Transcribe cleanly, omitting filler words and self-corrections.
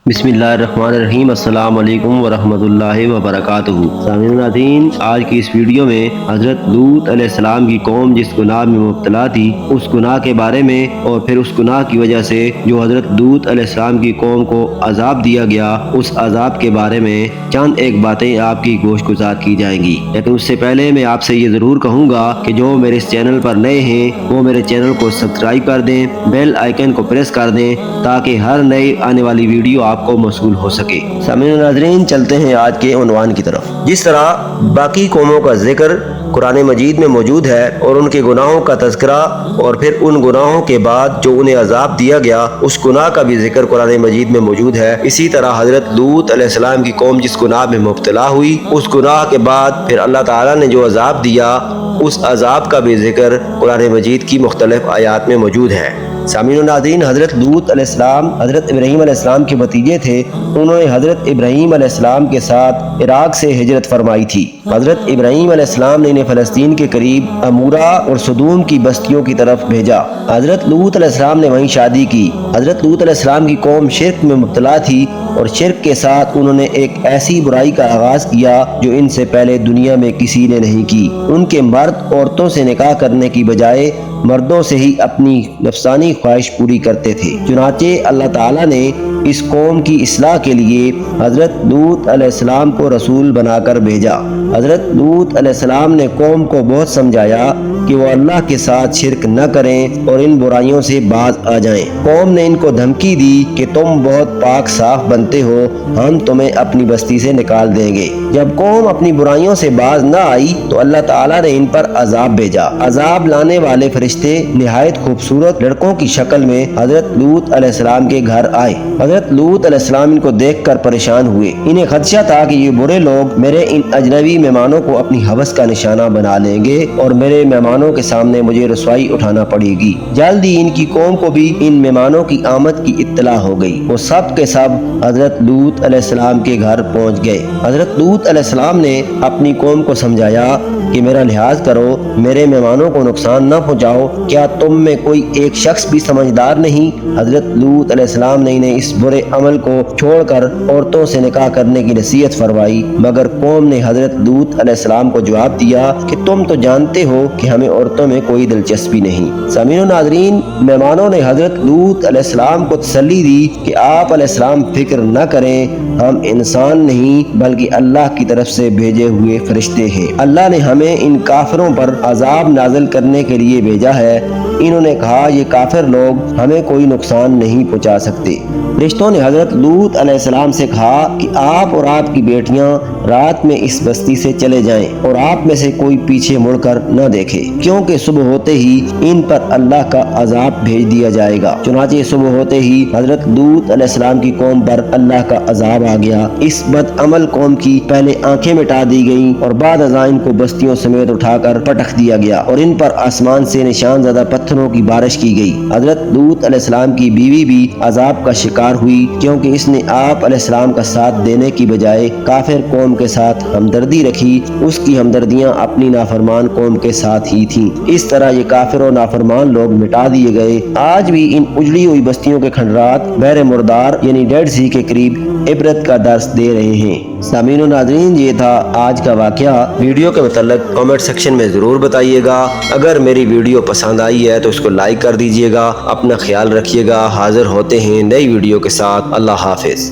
बिस्मिल्लाहिर्रहमानिर्रहीम। अस्सलाम वालेकुम वरहमतुल्लाहि वबरकातुहू। सामीन नाज़रीन, आज की इस वीडियो में हज़रत लूत अलैहिस्सलाम की कौम जिस गुनाह में मुब्तला थी उस गुनाह के बारे में और फिर उस गुनाह की वजह से जो हज़रत लूत अलैहिस्सलाम की कौम को अजाब दिया गया उस अजाब के बारे में चंद एक बातें आपकी गोशगुजार की जाएंगी। लेकिन उससे पहले मैं आपसे ये ज़रूर कहूँगा कि जो मेरे इस चैनल पर नए हैं वो मेरे चैनल को सब्सक्राइब कर दें, बेल आइकन को प्रेस कर दें ताकि हर नई आने वाली वीडियो आपको मौसूल हो सके। सामीन नाज़रीन, चलते हैं आज के उन्वान की तरफ। जिस तरह बाकी कौमों का जिक्र कुरान मजीद में मौजूद है और उनके गुनाहों का तज़किरा और फिर उन गुनाहों के बाद जो उन्हें अजाब दिया गया उस गुनाह का भी जिक्र कुरान मजीद में मौजूद है, इसी तरह हज़रत लूत अलैहिस्सलाम की कौम जिस गुनाह में मुब्तला हुई उस गुनाह के बाद फिर अल्लाह ताला ने जो अजाब दिया उस अजाब का भी जिक्र कुरान मजीद की मुख्तलिफ आयात में मौजूद है। सामीन नाज़रीन, हज़रत लूत अलैहिस्सलाम हज़रत इब्राहीम अलैहिस्सलाम के भतीजे थे। उन्होंने हज़रत इब्राहीम अलैहिस्सलाम के साथ इराक से हिजरत फरमाई थी। हज़रत इब्राहीम अलैहिस्सलाम ने इन्हें फ़लस्तीन के करीब अमूरा और सदूम की बस्तियों की तरफ भेजा। हज़रत लूत अलैहिस्सलाम ने वहीं शादी की। हज़रत लूत अलैहिस्सलाम की कौम शिर्क में मुब्तला थी और शिर्क के साथ उन्होंने एक ऐसी बुराई का आगाज किया जो इनसे पहले दुनिया में किसी ने नहीं की। उनके मर्द औरतों से निकाह करने की बजाय मर्दों से ही अपनी नफसानी ख्वाहिश पूरी करते थे। चुनाचे अल्लाह ताला ने इस कौम की इस्लाह के लिए हज़रत लूत अलैहिस्सलाम को रसूल बनाकर भेजा। हज़रत लूत अलैहिस्सलाम ने कौम को बहुत समझाया कि वो अल्लाह के साथ शिरक न करें और इन बुराइयों से बाज आ जाएं। कौम ने इनको धमकी दी कि तुम बहुत पाक साफ बनते हो, हम तुम्हें अपनी बस्ती से निकाल देंगे। जब कौम अपनी बुराइयों से बाज न आई तो अल्लाह ताला ने इन पर अजाब भेजा। अजाब लाने वाले फरिश्ते निहायत खूबसूरत लड़कों की शक्ल में हज़रत लूत अलैहिस्सलाम के घर आए। हज़रत लूत अलैहिस्सलाम इनको देखकर परेशान हुए। इन्हें खदशा था कि ये बुरे लोग मेरे इन अजनबी मेहमानों को अपनी हवस का निशाना बना लेंगे और मेरे मेहमानों के सामने मुझे रसवाई उठाना पड़ेगी। जल्द ही इनकी कौम को भी इन मेहमानों की आमद की इत्तला हो गई। वो सब के सब हज़रत लूत अलैहिस्सलाम के घर पहुंच गए। हज़रत लूत अलैहिस्सलाम ने अपनी कौम को समझाया कि मेरा लिहाज करो, मेरे मेहमानों को नुकसान न पहुंचाओ। क्या तुम में कोई एक शख्स भी समझदार नहीं? हज़रत लूत अलैहिस्सलाम ने इन्हें इस बुरे अमल को छोड़कर औरतों से निकाह करने की नसीहत फरमाई, मगर कौम ने हज़रत लूत अलैहिस्सलाम को जवाब दिया कि तुम तो जानते हो कि हमें औरतों में कोई दिलचस्पी नहीं। सामीन नाज़रीन, मेहमानों ने हज़रत लूत अलैहिस्सलाम को तसल्ली दी कि आप अलैहिस्सलाम फिक्र न करें, हम इंसान नहीं बल्कि अल्लाह की तरफ से भेजे हुए फरिश्ते हैं। अल्लाह ने हमें इन काफिरों पर अजाब नाज़िल करने के लिए भेजा है। इन्होंने कहा ये काफिर लोग हमें कोई नुकसान नहीं पहुंचा सकते। फरिश्तों ने हज़रत लूत अलैहिस्सलाम से कहा कि आप और आपकी बेटियां रात में इस बस्ती से चले जाएं और आप में से कोई पीछे मुड़कर न देखे, क्योंकि सुबह होते ही इन पर अल्लाह का अजाब भेज दिया जाएगा। चुनाचे सुबह होते ही हज़रत लूत अलैहिस्सलाम की कौम पर अल्लाह का अजाब आ गया। इस बदअमल कौम की पहले आंखें मिटा दी गईं और बाद अज़ां इनको बस्तियों समेत उठाकर पटक दिया गया और इन पर आसमान से निशान ज़दा पत्थरों की बारिश की गई। हज़रत लूत अलैहिस्सलाम की बीवी भी अजाब का शिकार हुई, क्योंकि इसने आप अलैहिस्सलाम का साथ देने की बजाय काफिर कौम के साथ हमदर्दी रखी। उसकी हमदर्दियां अपनी नाफरमान कौम के साथ ही थीं। इस तरह ये काफिर और नाफरमान लोग मिटा दिए गए। आज भी इन उजड़ी हुई बस्तियों के खंडरात बहरे मुर्दार यानी डेड सी के करीब इबरत का दर्स दे रहे हैं। सामीन नाज़रीन, ये था आज का वाकया। वीडियो के मतलब कमेंट सेक्शन में ज़रूर बताइएगा। अगर मेरी वीडियो पसंद आई है तो इसको लाइक कर दीजिएगा। अपना ख्याल रखिएगा। हाजिर होते हैं नई वीडियो के साथ। अल्लाह हाफिज़।